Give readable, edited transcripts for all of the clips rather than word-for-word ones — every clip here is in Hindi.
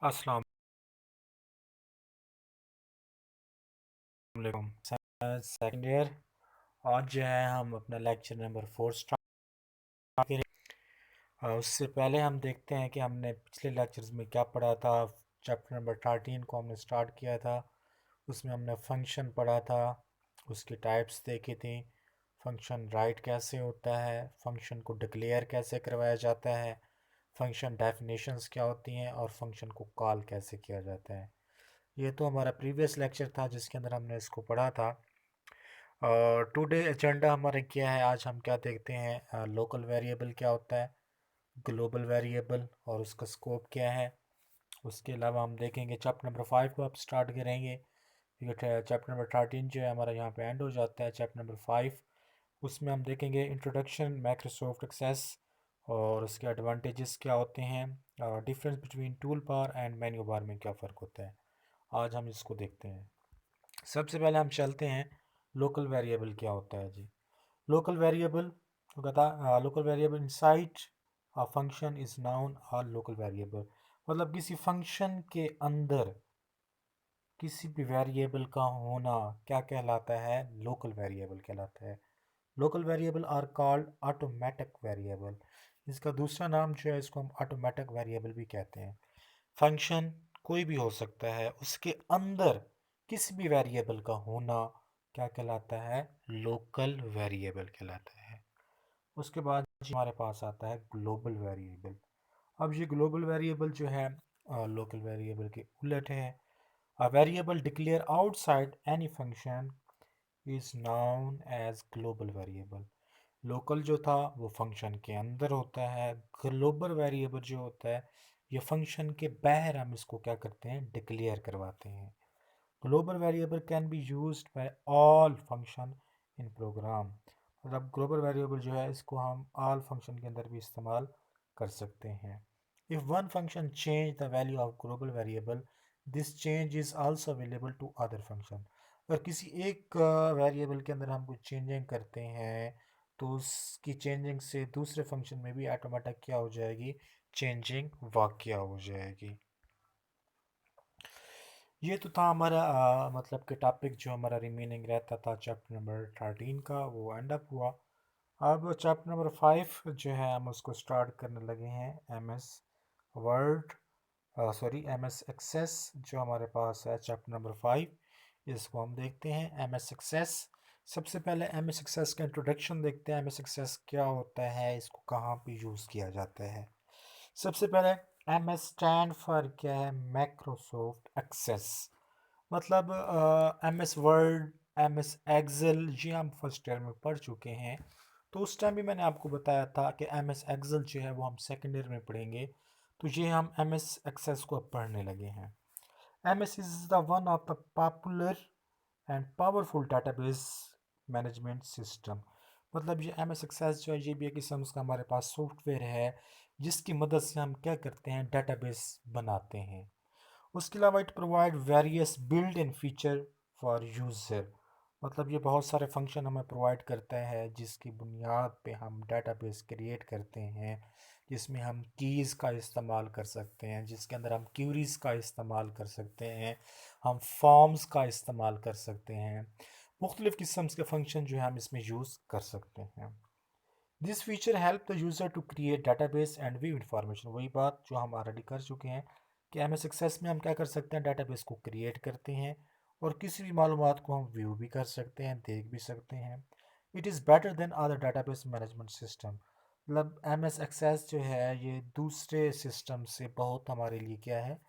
अस्सलाम वालेकुम। Second year. आज जो है हम अपना लेक्चर नंबर 4 स्टार्ट करें। उससे पहले हम देखते हैं कि हमने पिछले लेक्चर्स में क्या पढ़ा था। चैप्टर नंबर 13 को हमने स्टार्ट किया था। उसमें हमने फंक्शन पढ़ा था, उसके टाइप्स देखे थे। फंक्शन राइट कैसे होता है, फंक्शन को डिक्लेयर कैसे करवाया जाता है, फंक्शन डेफिनेशंस क्या होती हैं और फंक्शन को कॉल कैसे किया जाता है। ये तो हमारा प्रीवियस लेक्चर था जिसके अंदर हमने इसको पढ़ा था। और टुडे एजेंडा हमारा क्या है, आज हम क्या देखते हैं, लोकल वेरिएबल क्या होता है, ग्लोबल वेरिएबल और उसका स्कोप क्या है। उसके अलावा हम देखेंगे चैप्टर नंबर 5 को आप स्टार्ट करेंगे, क्योंकि चैप्टर नंबर 13 जो है हमारा यहाँ पे एंड हो जाता है। चैप्टर नंबर 5 उसमें हम देखेंगे इंट्रोडक्शन माइक्रोसॉफ्ट एक्सेस और उसके एडवांटेजेस क्या होते हैं, difference between tool bar and menu bar में क्या फ़र्क होता है। आज हम इसको देखते हैं। सबसे पहले हम चलते हैं लोकल वेरिएबल क्या होता है जी। लोकल वेरिएबल बता, local variable inside a function is noun a local variable. मतलब किसी फंक्शन के अंदर किसी भी वेरिएबल का होना क्या कहलाता है, लोकल वेरिएबल कहलाता है। Local variable are called automatic variable. इसका दूसरा नाम जो है इसको हम ऑटोमेटिक वेरिएबल भी कहते हैं। फंक्शन कोई भी हो सकता है, उसके अंदर किसी भी वेरिएबल का होना क्या कहलाता है, लोकल वेरिएबल कहलाता है। उसके बाद हमारे पास आता है ग्लोबल वेरिएबल। अब ये ग्लोबल वेरिएबल जो है लोकल वेरिएबल के उलट है। A variable declare outside any function is known as global variable. Local जो था वो फंक्शन के अंदर होता है, ग्लोबल वेरिएबल जो होता है ये फंक्शन के बाहर हम इसको क्या करते हैं, डिक्लेयर करवाते हैं। Global variable can be used by all function in program. मतलब ग्लोबल वेरिएबल जो है इसको हम ऑल फंक्शन के अंदर भी इस्तेमाल कर सकते हैं। If one function change the value of global variable, this change is also available to other function. अगर किसी एक वेरिएबल के अंदर हम कुछ चेंजिंग करते हैं तो उसकी चेंजिंग से दूसरे फंक्शन में भी ऑटोमेटिक क्या हो जाएगी, चेंजिंग वाक़या हो जाएगी। ये तो था हमारा मतलब कि टॉपिक जो हमारा रिमेनिंग रहता था चैप्टर नंबर 13 का, वो एंड अप हुआ। अब चैप्टर नंबर 5 जो है हम उसको स्टार्ट करने लगे हैं। M S word, sorry M S access जो हमारे पास है चैप्टर नंबर 5, इसको हम देखते हैं। एम एस एक्सेस, सबसे पहले एम एस एक्सेस का इंट्रोडक्शन देखते हैं। एम एस एक्सेस क्या होता है, इसको कहाँ पे यूज़ किया जाता है। सबसे पहले एम एस स्टैंड फॉर क्या है, माइक्रोसॉफ्ट एक्सेस। मतलब M S word, M S excel ये हम फर्स्ट ईयर में पढ़ चुके हैं। तो उस टाइम भी मैंने आपको बताया था कि एम एस एक्सेल जो है वो हम सेकेंड ईयर में पढ़ेंगे। तो ये हम एम एस एक्सेस को अब पढ़ने लगे हैं। M S is the one of the popular and powerful database management system. मतलब ये एम एस एक्सेस जो है ये भी एक किस्म का हमारे पास सॉफ्टवेयर है जिसकी मदद से हम क्या करते हैं, डेटाबेस बनाते हैं। उसके अलावा it provide various built in feature for user. मतलब ये बहुत सारे फंक्शन हमें प्रोवाइड करता है जिसकी बुनियाद पे हम डेटाबेस क्रिएट करते हैं, जिसमें हम कीज़ का इस्तेमाल कर सकते हैं, जिसके अंदर हम क्यूरीज़ का इस्तेमाल कर सकते हैं, हम फॉर्म्स का इस्तेमाल कर सकते हैं। मुख्तलिफ़ किस्म के फंक्शन जो है हम इसमें यूज़ कर सकते हैं। This feature help the user to create database and view information. वही बात जो हम ऑलरेडी कर चुके हैं कि एम एस एक्सेस में हम क्या कर सकते हैं, डाटाबेस को क्रिएट करते हैं और किसी भी मालूमात को हम व्यू भी कर सकते हैं, देख भी सकते हैं। It is better than other database management system. मतलब एम एस एक्सेस जो है ये दूसरे सिस्टम से बहुत हमारे लिए क्या है,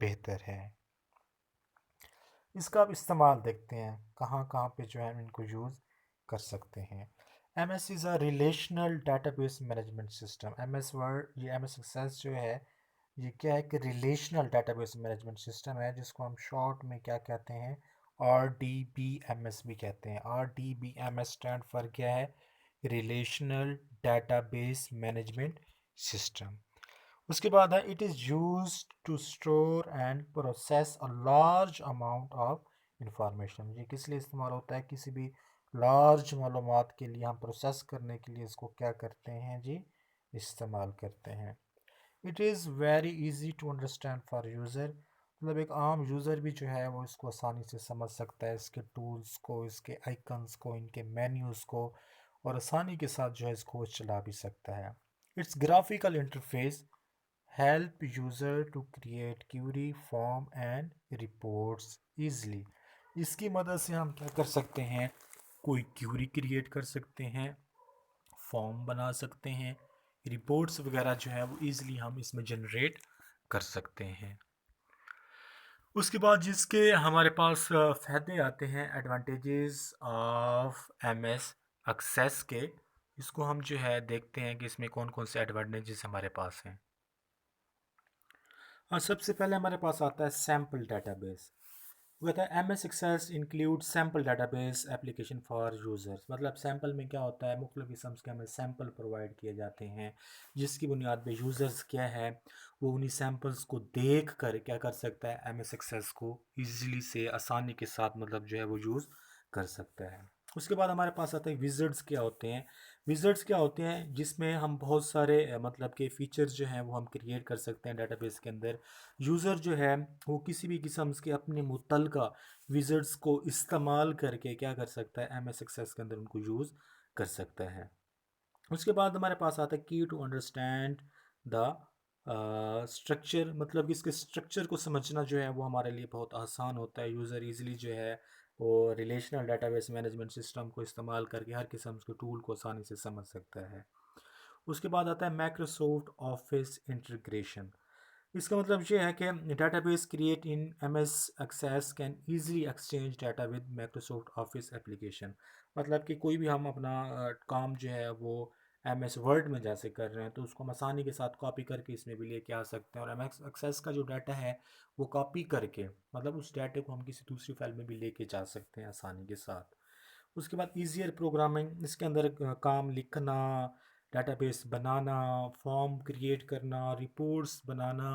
बेहतर है। इसका अब इस्तेमाल देखते हैं कहाँ कहाँ पे जो है हम इनको यूज़ कर सकते हैं। M S is a relational database management system. M S word, ये एम एस एक्सेस जो है ये क्या है कि रिलेशनल डाटाबेस मैनेजमेंट सिस्टम है, जिसको हम शॉर्ट में क्या कहते हैं, R D B M S भी कहते हैं। R D B M S stand for क्या है, रिलेशनल डाटाबेस मैनेजमेंट सिस्टम। उसके बाद है it is use to store and process a large amount of information. ये किस लिए इस्तेमाल होता है, किसी भी लार्ज मालूमात के लिए हम प्रोसेस करने के लिए इसको क्या करते हैं जी, इस्तेमाल करते हैं। It is very easy to understand for user, मतलब एक आम यूज़र भी जो है वो इसको आसानी से समझ सकता है, इसके टूल्स को, इसके आइकन्स को, इनके मेन्यूज़ को, और आसानी के साथ जो है इसको वो चला भी सकता है। Its graphical interface help user to create query form and reports easily. इसकी मदद से हम क्या कर सकते हैं, कोई क्यूरी क्रिएट कर सकते हैं, फॉर्म बना सकते हैं, रिपोर्ट्स वगैरह जो है वो ईज़िली हम इसमें जनरेट कर सकते हैं। उसके बाद जिसके हमारे पास फ़ायदे आते हैं, advantages of M S access के, इसको हम जो है देखते हैं कि इसमें कौन कौन से एडवांटेजेस हमारे पास हैं। और सबसे पहले हमारे पास आता है सैम्पल डाटाबेस। कहता है M S access include sample database application for users. मतलब सैम्पल में क्या होता है, मुख्तलिफ़ किस्म के हमें सैम्पल प्रोवाइड किए जाते हैं, जिसकी बुनियाद पे यूज़र्स क्या है वो उन्हीं सैम्पल्स को देख कर क्या कर सकता है, एम एस एक्सेस को ईज़िली से आसानी के साथ मतलब जो है वो यूज़ कर सकता है। उसके बाद हमारे पास आता है विज़र्ड्स क्या होते हैं। विज़र्ड्स क्या होते हैं, जिसमें हम बहुत सारे मतलब के फ़ीचर्स जो हैं वो हम क्रिएट कर सकते हैं डाटाबेस के अंदर। यूज़र जो है वो किसी भी किस्म के अपने मुतलका विज़र्ड्स को इस्तेमाल करके क्या कर सकता है, एम एस एक्सेस के अंदर उनको यूज़ कर सकता है। उसके बाद हमारे पास आता है की टू अंडरस्टैंड द स्ट्रक्चर, मतलब कि इसके स्ट्रक्चर को समझना जो है वो हमारे लिए बहुत आसान होता है। यूज़र इजीली जो है वो रिलेशनल डाटाबेस मैनेजमेंट सिस्टम को इस्तेमाल करके हर किस्म के टूल को आसानी से समझ सकता है। उसके बाद आता है माइक्रोसॉफ्ट ऑफिस इंटीग्रेशन। इसका मतलब ये है कि database create in M S access can easily exchange data with Microsoft office application. मतलब कि कोई भी हम अपना काम जो है वो एम एस वर्ड में जैसे कर रहे हैं तो उसको हम आसानी के साथ कॉपी करके इसमें भी लेके आ सकते हैं, और एम एस एक्सेस का जो डाटा है वो कॉपी करके मतलब उस डाटे को हम किसी दूसरी फाइल में भी लेके जा सकते हैं आसानी के साथ। उसके बाद ईजियर प्रोग्रामिंग, इसके अंदर काम लिखना, डेटाबेस बनाना, फॉर्म क्रिएट करना, रिपोर्ट्स बनाना,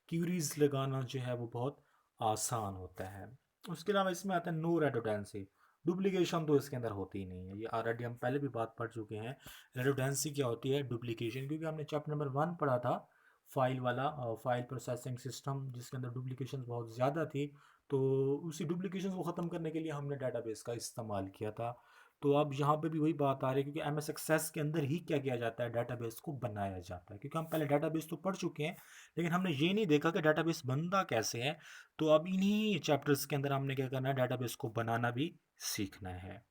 क्यूरीज लगाना जो है वो बहुत आसान होता है। उसके अलावा इसमें आता है नो रेडोडेंसी। डुप्लीकेशन तो इसके अंदर होती ही नहीं है, ये ऑलरेडी हम पहले भी बात पढ़ चुके हैं। रेडोडेंसी क्या होती है, डुप्लीकेशन, क्योंकि हमने चैप्टर नंबर 1 पढ़ा था फाइल वाला, फाइल प्रोसेसिंग सिस्टम, जिसके अंदर डुप्लीकेशन बहुत ज़्यादा थी। तो उसी डुप्लीकेशन को ख़त्म करने के लिए हमने डाटाबेस का इस्तेमाल किया था। तो अब यहाँ पे भी वही बात आ रही है, क्योंकि एम एस एक्सेस के अंदर ही क्या किया जाता है, डाटाबेस को बनाया जाता है। क्योंकि हम पहले डाटाबेस तो पढ़ चुके हैं, लेकिन हमने ये नहीं देखा कि डाटाबेस बनता कैसे है। तो अब इन्हीं चैप्टर्स के अंदर हमने क्या करना है, डाटाबेस को बनाना भी सीखना है।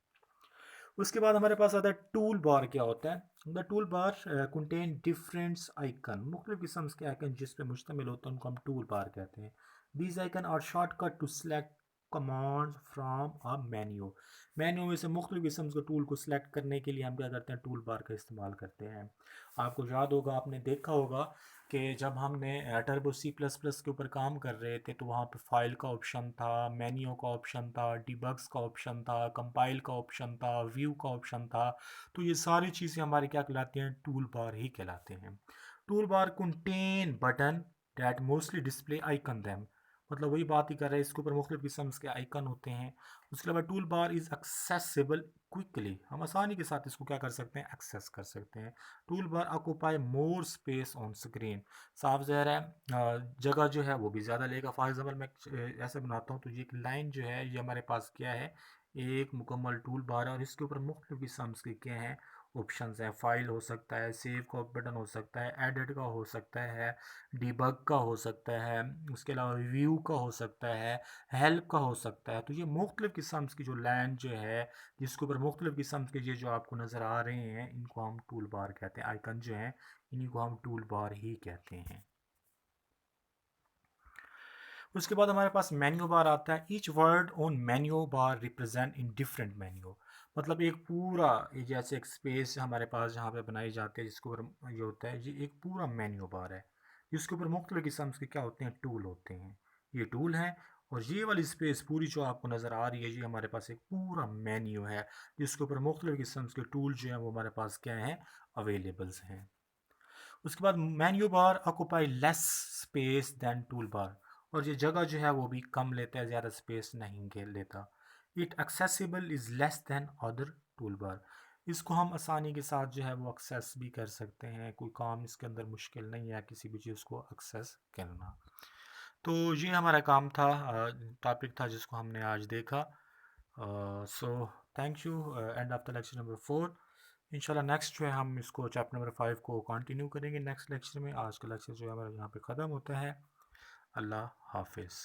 उसके बाद हमारे पास आता है टूल बार क्या होता है। The tool bar contain different icon, मुख्तलिफ किस्म के आइकन जिस पे मुश्तमिल होता है उनको हम टूल बार कहते हैं। These icon are shortcut to select commands from a menu. Menu में से मुख्तलिफ किस्म के टूल को सिलेक्ट करने के लिए हम क्या करते हैं, टूल बार का इस्तेमाल करते हैं। आपको याद होगा, आपने देखा होगा कि जब हमने टर्बो सी प्लस प्लस के ऊपर काम कर रहे थे तो वहाँ पे फाइल का ऑप्शन था, मेन्यू का ऑप्शन था, डिबग्स का ऑप्शन था, कंपाइल का ऑप्शन था, व्यू का ऑप्शन था। तो ये सारी चीज़ें हमारे क्या कहलाती हैं, टूल बार ही कहलाते हैं। Tool bar contain button that mostly display icon them, मतलब वही बात ही कर रहे हैं, इसके ऊपर मुख्तलिफ किस्म के आइकन होते हैं। उसके अलावा tool bar is accessible quickly, हम आसानी के साथ इसको क्या कर सकते हैं, एक्सेस कर सकते हैं। Tool bar occupy more space on screen, साफ ज़ाहिर है जगह जो है वो भी ज़्यादा लेगा। फॉर एग्जांपल मैं ऐसे बनाता हूँ, तो ये एक लाइन जो है ये हमारे पास क्या है, एक मुकम्मल टूल बार है, और इसके ऊपर मुख्तलिफ किस्म के क्या हैं, ऑप्शंस हैं। फाइल हो सकता है, सेव का बटन हो सकता है, एडिट का हो सकता है, डिबग का हो सकता है, उसके अलावा व्यू का हो सकता है, हेल्प का हो सकता है। तो ये मुख्तलिफ किस्म की जो लाइन जो है, जिसके ऊपर मुख्तलिफ किस्म के ये जो आपको नज़र आ रहे हैं, इनको हम टूल बार कहते हैं। आइकन जो हैं इन्हीं को हम टूल बार ही कहते हैं। उसके बाद हमारे पास मेन्यू बार आता है। Each word on menu bar represent in different menu, मतलब एक पूरा ये जैसे एक स्पेस हमारे पास जहाँ पे बनाई जाती है, जिसके ऊपर ये होता है, ये एक पूरा मेन्यू बार है, जिसके ऊपर मुख्तलिफ किस्म के क्या होते हैं, टूल होते हैं। ये टूल हैं, और ये वाली स्पेस पूरी जो आपको नज़र आ रही है, ये हमारे पास एक पूरा मेन्यू है, जिसके ऊपर मुख्तलिफ किस्म के टूल जो हैं वो हमारे पास क्या हैं, अवेलेबल्स हैं। उसके बाद menu bar occupy less space than tool bar, और ये जगह जो है वो भी कम लेता है, ज़्यादा स्पेस नहीं लेता। It accessible is less than other tool bar, इसको हम आसानी के साथ जो है वो एक्सेस भी कर सकते हैं, कोई काम इसके अंदर मुश्किल नहीं है किसी भी चीज़ को एक्सेस करना। तो ये हमारा काम था, टॉपिक था जिसको हमने आज देखा। So thank you. End of the lecture number 4। इंशाल्लाह नेक्स्ट जो है हम इसको चैप्टर नंबर 5 को कंटिन्यू करेंगे नेक्स्ट लेक्चर में। आज का लेक्चर जो है हमारा यहाँ पे ख़त्म होता है। अल्लाह हाफिज़।